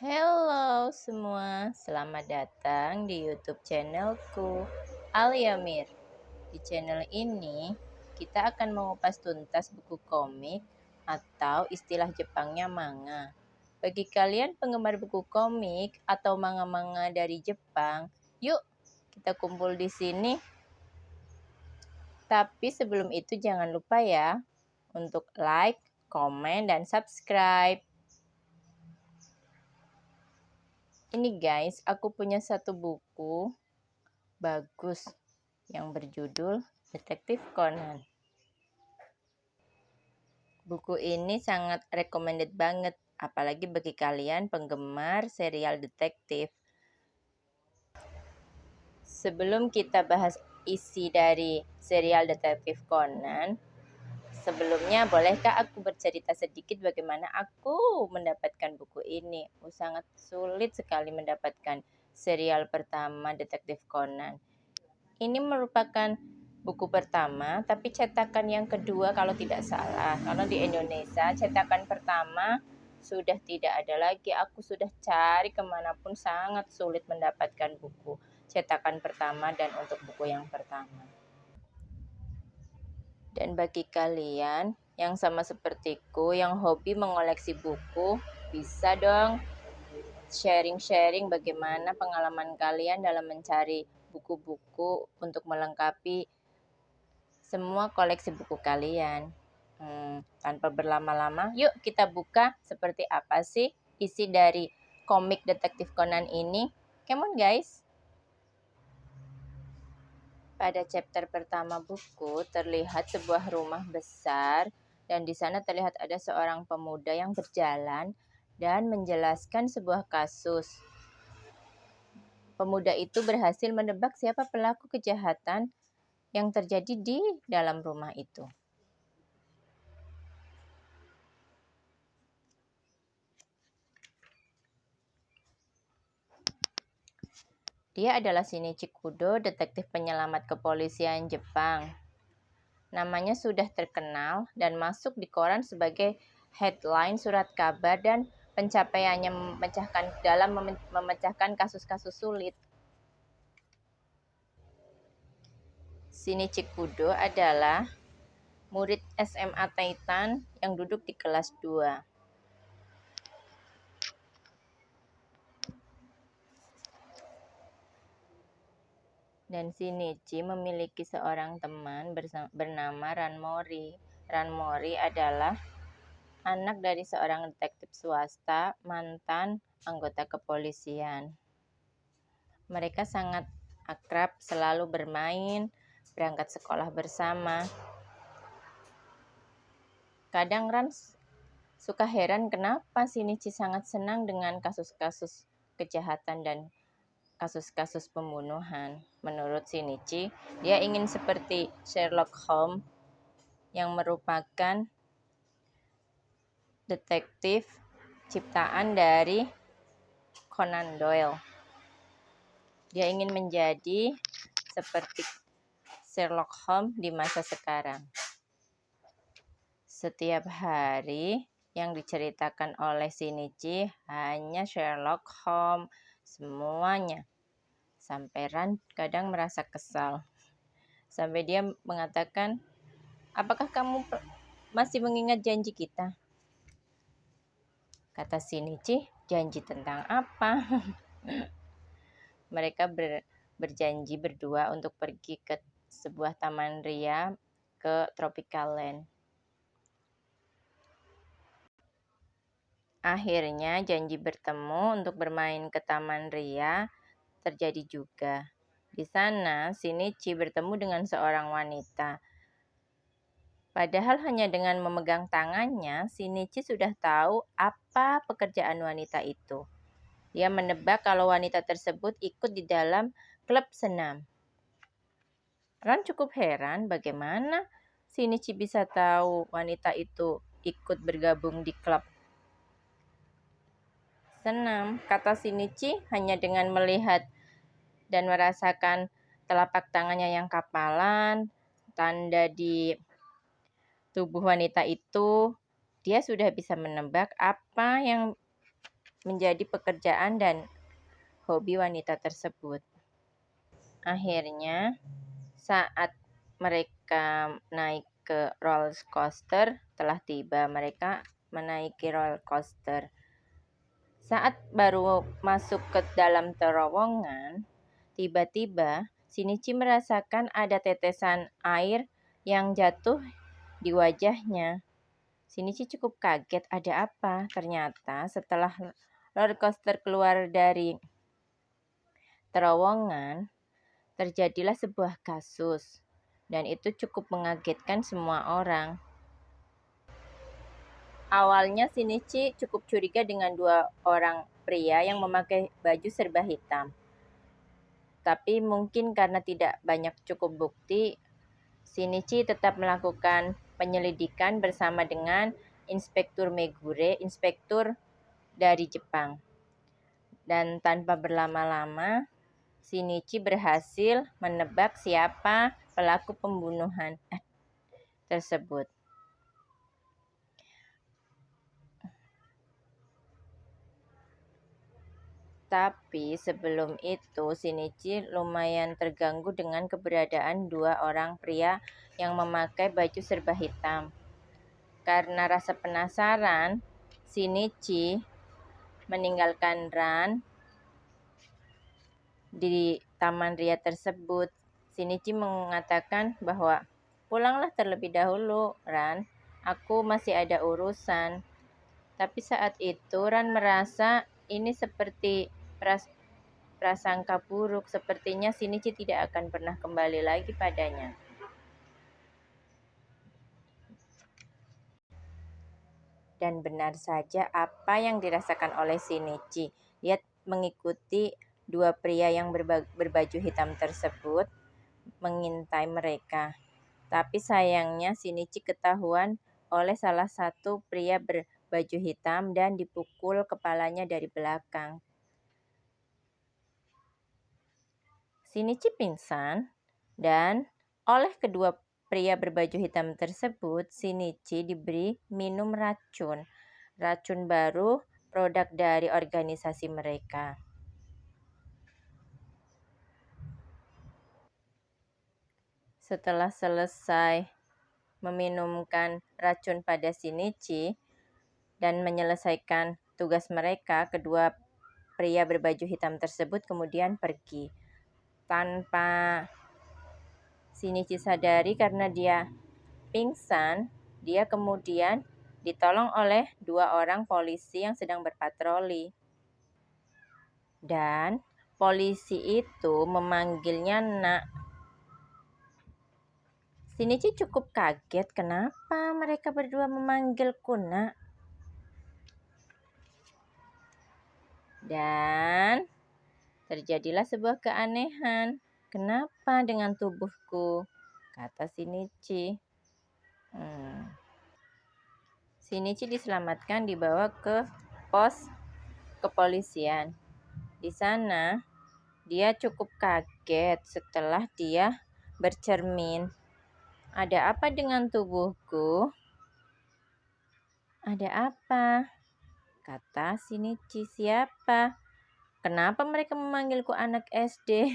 Halo semua, selamat datang di YouTube channelku Aliamir. Di channel ini kita akan mengupas tuntas buku komik atau istilah Jepangnya manga. Bagi kalian penggemar buku komik atau manga-manga dari Jepang, yuk kita kumpul di sini. Tapi sebelum itu jangan lupa ya untuk like, komen, dan subscribe. Ini guys, aku punya satu buku bagus yang berjudul Detektif Conan. Buku ini sangat recommended banget, apalagi bagi kalian penggemar serial detektif. Sebelum kita bahas isi dari serial Detektif Conan, sebelumnya bolehkah aku bercerita sedikit bagaimana aku mendapatkan buku ini? Sangat sulit sekali mendapatkan serial pertama Detektif Conan. Ini merupakan buku pertama, tapi cetakan yang kedua kalau tidak salah. Karena di Indonesia cetakan pertama sudah tidak ada lagi. Aku sudah cari kemanapun sangat sulit mendapatkan buku cetakan pertama dan untuk buku yang pertama. Dan bagi kalian yang sama sepertiku, yang hobi mengoleksi buku, bisa dong sharing-sharing bagaimana pengalaman kalian dalam mencari buku-buku untuk melengkapi semua koleksi buku kalian. Tanpa berlama-lama, yuk kita buka seperti apa sih isi dari komik Detektif Conan ini. Come on guys. Pada chapter pertama buku terlihat sebuah rumah besar dan di sana terlihat ada seorang pemuda yang berjalan dan menjelaskan sebuah kasus. Pemuda itu berhasil menebak siapa pelaku kejahatan yang terjadi di dalam rumah itu. Dia adalah Shinichi Kudo, detektif penyelamat kepolisian Jepang. Namanya sudah terkenal dan masuk di koran sebagai headline surat kabar dan pencapaiannya memecahkan kasus-kasus sulit. Shinichi Kudo adalah murid SMA Titan yang duduk di kelas 2. Dan Shinichi memiliki seorang teman bernama Ranmori. Ranmori adalah anak dari seorang detektif swasta, mantan anggota kepolisian. Mereka sangat akrab, selalu bermain, berangkat sekolah bersama. Kadang Ran suka heran kenapa Shinichi sangat senang dengan kasus-kasus kejahatan dan kasus-kasus pembunuhan. Menurut Shinichi, dia ingin seperti Sherlock Holmes yang merupakan detektif ciptaan dari Conan Doyle. Dia ingin menjadi seperti Sherlock Holmes di masa sekarang. Setiap hari yang diceritakan oleh Shinichi hanya Sherlock Holmes, semuanya. Sampai Ran kadang merasa kesal. Sampai dia mengatakan, apakah kamu masih mengingat janji kita? Kata Shinichi, janji tentang apa? Mereka berjanji berdua untuk pergi ke sebuah taman ria ke Tropical Land. Akhirnya janji bertemu untuk bermain ke taman ria terjadi juga. Di sana, Shinichi bertemu dengan seorang wanita. Padahal hanya dengan memegang tangannya, Shinichi sudah tahu apa pekerjaan wanita itu. Dia menebak kalau wanita tersebut ikut di dalam klub senam. Ran cukup heran bagaimana Shinichi bisa tahu wanita itu ikut bergabung di klub senam. Kata Shinichi, hanya dengan melihat dan merasakan telapak tangannya yang kapalan, tanda di tubuh wanita itu, dia sudah bisa menebak apa yang menjadi pekerjaan dan hobi wanita tersebut. Akhirnya, saat mereka naik ke roller coaster, telah tiba. Mereka menaiki roller coaster. Saat baru masuk ke dalam terowongan, tiba-tiba Shinichi merasakan ada tetesan air yang jatuh di wajahnya. Shinichi cukup kaget, ada apa? Ternyata setelah roller coaster keluar dari terowongan, terjadilah sebuah kasus. Dan itu cukup mengagetkan semua orang. Awalnya Shinichi cukup curiga dengan dua orang pria yang memakai baju serba hitam. Tapi mungkin karena tidak banyak cukup bukti, Shinichi tetap melakukan penyelidikan bersama dengan Inspektur Megure, inspektur dari Jepang. Dan tanpa berlama-lama, Shinichi berhasil menebak siapa pelaku pembunuhan tersebut. Tapi sebelum itu, Shinichi lumayan terganggu dengan keberadaan dua orang pria yang memakai baju serba hitam. Karena rasa penasaran, Shinichi meninggalkan Ran di Taman Ria tersebut. Shinichi mengatakan bahwa pulanglah terlebih dahulu, Ran. Aku masih ada urusan. Tapi saat itu Ran merasa ini seperti prasangka buruk. Sepertinya Shinichi tidak akan pernah kembali lagi padanya. Dan benar saja apa yang dirasakan oleh Shinichi. Dia mengikuti dua pria yang berbaju hitam tersebut mengintai mereka. Tapi sayangnya Shinichi ketahuan oleh salah satu pria berbaju hitam dan dipukul kepalanya dari belakang. Shinichi pingsan dan oleh kedua pria berbaju hitam tersebut, Shinichi diberi minum racun. Racun baru produk dari organisasi mereka. Setelah selesai meminumkan racun pada Shinichi dan menyelesaikan tugas mereka, kedua pria berbaju hitam tersebut kemudian pergi. Tanpa Shinichi sadari karena dia pingsan, dia kemudian ditolong oleh dua orang polisi yang sedang berpatroli. Dan polisi itu memanggilnya Nak. Shinichi cukup kaget kenapa mereka berdua memanggilku Nak. Dan terjadilah sebuah keanehan. Kenapa dengan tubuhku? Kata Shinichi. Shinichi diselamatkan dibawa ke pos kepolisian. Di sana dia cukup kaget setelah dia bercermin. Ada apa dengan tubuhku? Ada apa? Kata Shinichi. Siapa? Kenapa mereka memanggilku anak SD?